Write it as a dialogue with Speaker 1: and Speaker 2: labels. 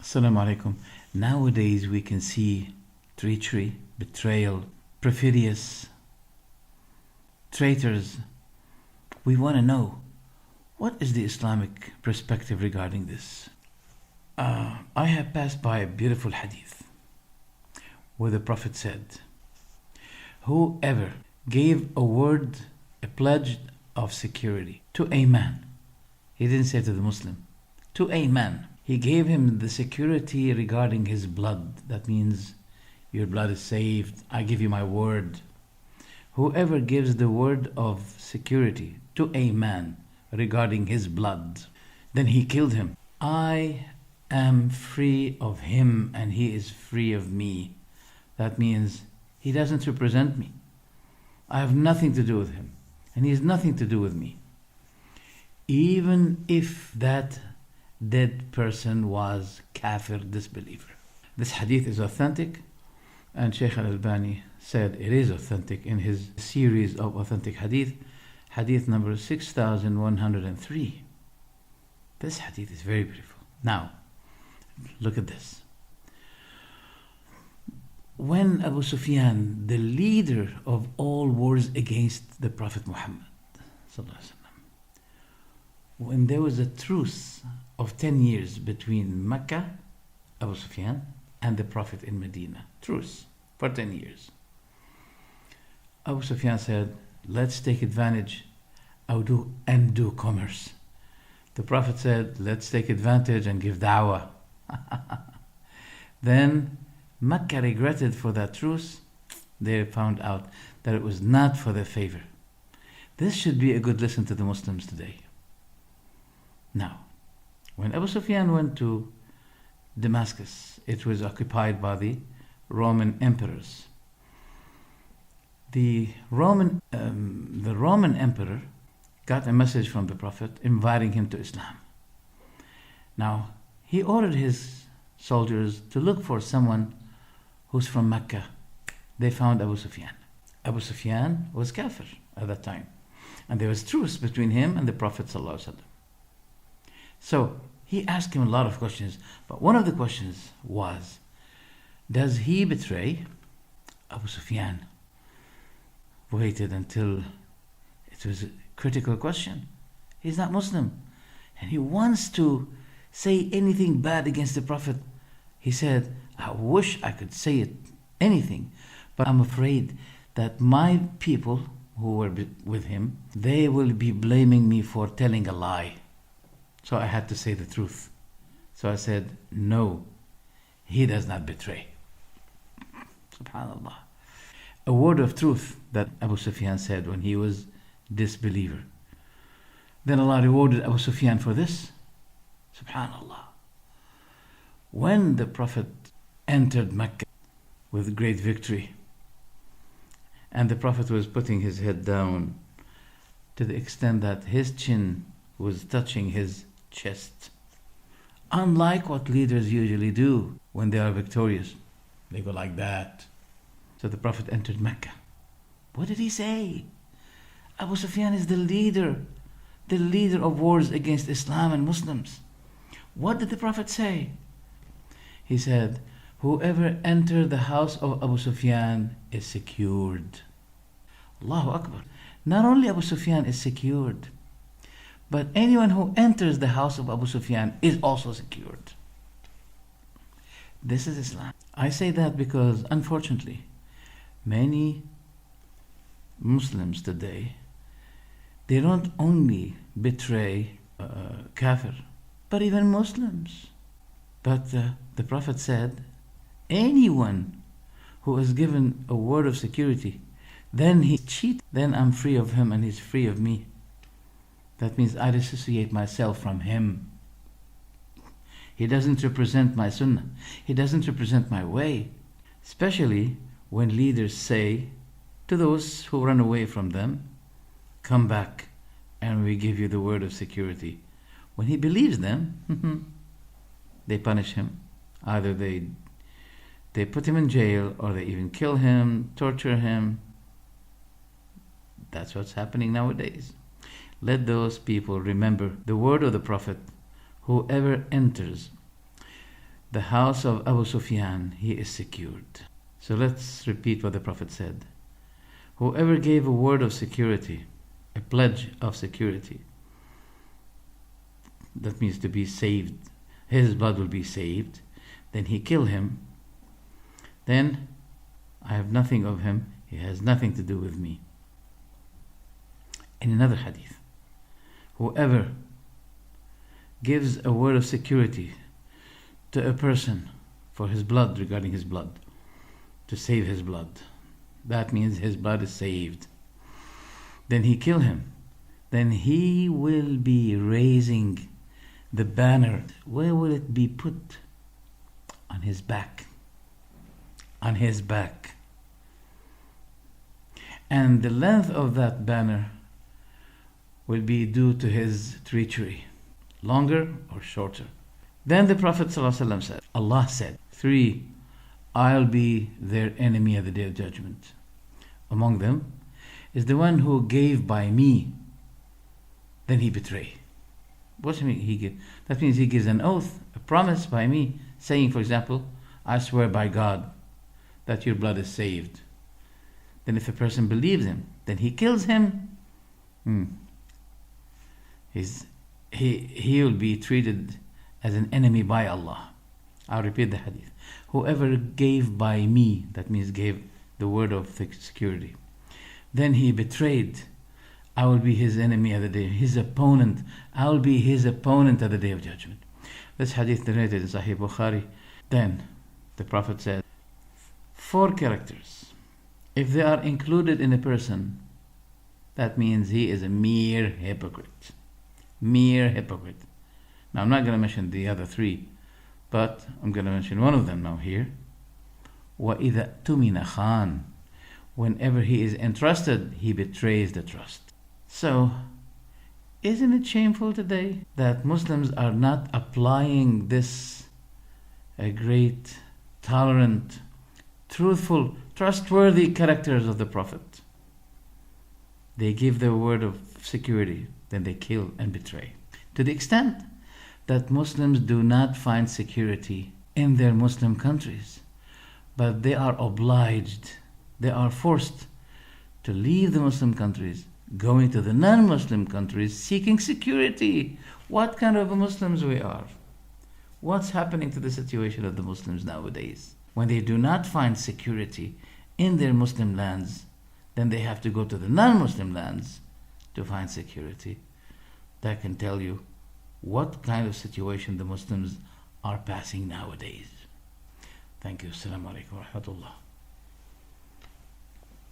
Speaker 1: Assalamu alaikum. Nowadays we can see treachery, betrayal, perfidious, traitors. We want to know, what is the Islamic perspective regarding this? I have passed by a beautiful hadith where the Prophet said, whoever gave a word, a pledge of security to a man, he didn't say to the Muslim, to a man, he gave him the security regarding his blood. That means your blood is saved. I give you my word. Whoever gives the word of security to a man regarding his blood, then he killed him. I am free of him and he is free of me. That means he doesn't represent me. I have nothing to do with him and he has nothing to do with me. Even if that dead person was kafir, disbeliever. This hadith is authentic, and Shaykh al-Albani said it is authentic in his series of authentic hadith, hadith number 6103. This hadith is very beautiful. Now, look at this. When Abu Sufyan, the leader of all wars against the Prophet Muhammad, when there was a truce of 10 years between Mecca, Abu Sufyan, and the Prophet in Medina. Truce for 10 years. Abu Sufyan said, let's take advantage and do commerce. The Prophet said, let's take advantage and give da'wah. Then Mecca regretted for that truce. They found out that it was not for their favor. This should be a good lesson to the Muslims today. Now, when Abu Sufyan went to Damascus, it was occupied by the Roman emperors. The Roman emperor got a message from the Prophet inviting him to Islam. Now, he ordered his soldiers to look for someone who's from Mecca. They found Abu Sufyan. Abu Sufyan was kafir at that time, and there was truce between him and the Prophet ﷺ. So he asked him a lot of questions, but one of the questions was, does he betray? Abu Sufyan waited until it was a critical question. He's not Muslim, and he wants to say anything bad against the Prophet. He said, I wish I could say it, anything, but I'm afraid that my people who were with him, they will be blaming me for telling a lie. So I had to say the truth. So I said, no, he does not betray. SubhanAllah. A word of truth that Abu Sufyan said when he was disbeliever. Then Allah rewarded Abu Sufyan for this. SubhanAllah. When the Prophet entered Mecca with great victory, and the Prophet was putting his head down to the extent that his chin was touching his chest. Unlike what leaders usually do when they are victorious. They go like that. So the Prophet entered Mecca. What did he say? Abu Sufyan is the leader of wars against Islam and Muslims. What did the Prophet say? He said, whoever entered the house of Abu Sufyan is secured. Allahu Akbar. Not only Abu Sufyan is secured, but anyone who enters the house of Abu Sufyan is also secured. This is Islam. I say that because, unfortunately, many Muslims today, they don't only betray kafir, but even Muslims. But the Prophet said, anyone who is given a word of security, then he cheats, then I'm free of him and he's free of me. That means I dissociate myself from him. He doesn't represent my sunnah. He doesn't represent my way. Especially when leaders say to those who run away from them, come back and we give you the word of security. When he believes them, they punish him. Either they put him in jail or they even kill him, torture him. That's what's happening nowadays. Let those people remember the word of the Prophet. Whoever enters the house of Abu Sufyan, he is secured. So let's repeat what the Prophet said. Whoever gave a word of security, a pledge of security, that means to be saved, his blood will be saved, then he kill him, then I have nothing of him, he has nothing to do with me. In another hadith, whoever gives a word of security to a person for his blood, regarding his blood, to save his blood, that means his blood is saved, then he kill him, then he will be raising the banner. Where will it be put? On his back. On his back. And the length of that banner will be due to his treachery, longer or shorter. Then the Prophet ﷺ said, Allah said, 3, I'll be their enemy at the Day of Judgment. Among them is the one who gave by me, then he betray. What does it mean he give? That means he gives an oath, a promise by me, saying, for example, I swear by God that your blood is saved. Then if a person believes him, then he kills him. He will be treated as an enemy by Allah. I'll repeat the hadith. Whoever gave by me, that means gave the word of security, then he betrayed, I will be his enemy at the day, his opponent. I will be his opponent at the Day of Judgment. This hadith narrated in Sahih Bukhari. Then the Prophet said, 4 characters, if they are included in a person, that means he is a mere hypocrite. Mere hypocrite. Now I'm not going to mention the other 3, but I'm going to mention one of them now here. وَإِذَا تُمِنَ خَانٍ. Whenever he is entrusted, he betrays the trust. So, isn't it shameful today that Muslims are not applying this great, tolerant, truthful, trustworthy characters of the Prophet? They give their word of security, then they kill and betray. To the extent that Muslims do not find security in their Muslim countries, but they are obliged, they are forced to leave the Muslim countries, going to the non-Muslim countries, seeking security. What kind of Muslims we are? What's happening to the situation of the Muslims nowadays? When they do not find security in their Muslim lands, then they have to go to the non-Muslim lands to find security. That can tell you what kind of situation the Muslims are passing nowadays. Thank you. Assalamu alaikum wa rahmatullah.